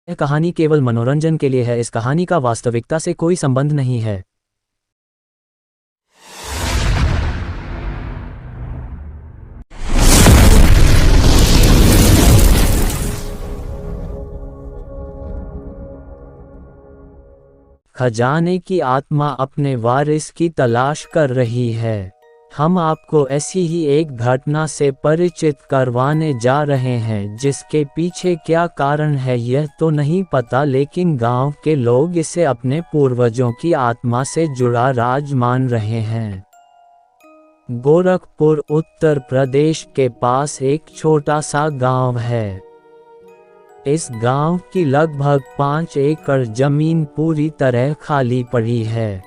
यह कहानी केवल मनोरंजन के लिए है। इस कहानी का वास्तविकता से कोई संबंध नहीं है। खजाने की आत्मा अपने वारिस की तलाश कर रही है। हम आपको ऐसी ही एक घटना से परिचित करवाने जा रहे हैं जिसके पीछे क्या कारण है यह तो नहीं पता, लेकिन गांव के लोग इसे अपने पूर्वजों की आत्मा से जुड़ा राज मान रहे हैं। गोरखपुर उत्तर प्रदेश के पास एक छोटा सा गांव है। इस गांव की लगभग 5 एकड़ जमीन पूरी तरह खाली पड़ी है।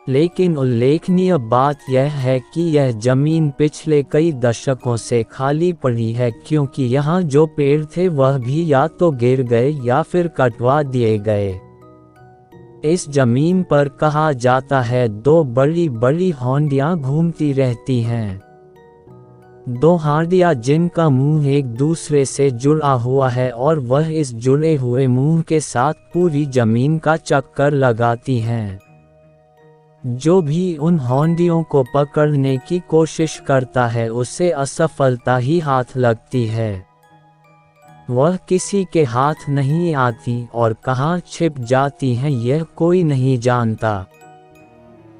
लेकिन उल्लेखनीय बात यह है कि यह जमीन पिछले कई दशकों से खाली पड़ी है, क्योंकि यहाँ जो पेड़ थे वह भी या तो गिर गए या फिर कटवा दिए गए। इस जमीन पर कहा जाता है 2 बड़ी बड़ी हांडियां घूमती रहती हैं। 2 हांडियां जिनका मुंह एक दूसरे से जुड़ा हुआ है और वह इस जुड़े हुए मुंह के साथ पूरी जमीन का चक्कर लगाती हैं। जो भी उन हांडियों को पकड़ने की कोशिश करता है उसे असफलता ही हाथ लगती है। वह किसी के हाथ नहीं आती और कहाँ छिप जाती हैं यह कोई नहीं जानता।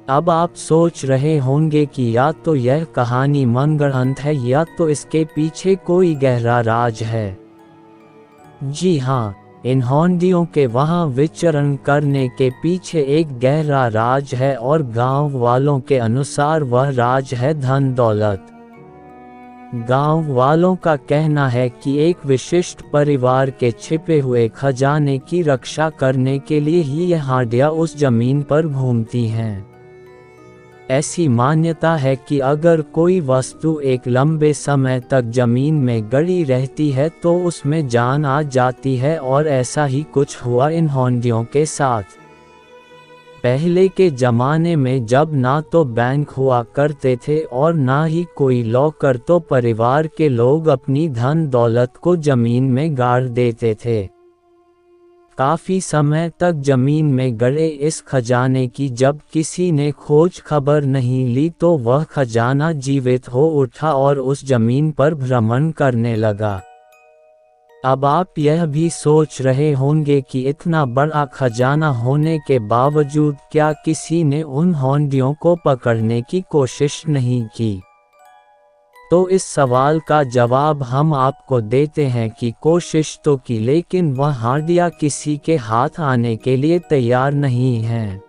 अब आप सोच रहे होंगे कि या तो यह कहानी मनगढ़ंत है या तो इसके पीछे कोई गहरा राज है। जी हाँ, इन हांडियों के वहाँ विचरण करने के पीछे एक गहरा राज है और गांव वालों के अनुसार वह राज है धन दौलत। गांव वालों का कहना है कि एक विशिष्ट परिवार के छिपे हुए खजाने की रक्षा करने के लिए ही ये हांडियां उस जमीन पर घूमती हैं। ऐसी मान्यता है कि अगर कोई वस्तु एक लंबे समय तक जमीन में गड़ी रहती है तो उसमें जान आ जाती है, और ऐसा ही कुछ हुआ इन हांडियों के साथ। पहले के ज़माने में जब ना तो बैंक हुआ करते थे और ना ही कोई लॉकर, तो परिवार के लोग अपनी धन दौलत को जमीन में गाड़ देते थे। काफ़ी समय तक जमीन में गड़े इस खजाने की जब किसी ने खोज खबर नहीं ली तो वह खजाना जीवित हो उठा और उस जमीन पर भ्रमण करने लगा। अब आप यह भी सोच रहे होंगे कि इतना बड़ा खजाना होने के बावजूद क्या किसी ने उन हांडियों को पकड़ने की कोशिश नहीं की। तो इस सवाल का जवाब हम आपको देते हैं कि कोशिश तो की, लेकिन वह हांडियां किसी के हाथ आने के लिए तैयार नहीं हैं।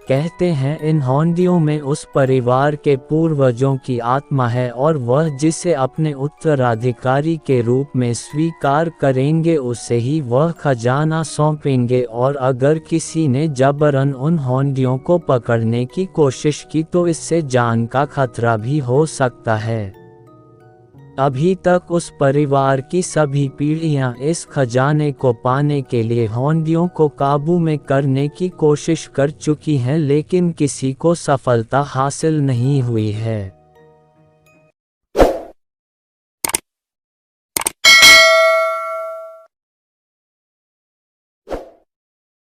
कहते हैं इन हांडियों में उस परिवार के पूर्वजों की आत्मा है और वह जिसे अपने उत्तराधिकारी के रूप में स्वीकार करेंगे उसे ही वह खजाना सौंपेंगे, और अगर किसी ने जबरन उन हांडियों को पकड़ने की कोशिश की तो इससे जान का खतरा भी हो सकता है। अभी तक उस परिवार की सभी पीढ़ियां इस खजाने को पाने के लिए हांडियों को काबू में करने की कोशिश कर चुकी हैं, लेकिन किसी को सफलता हासिल नहीं हुई है।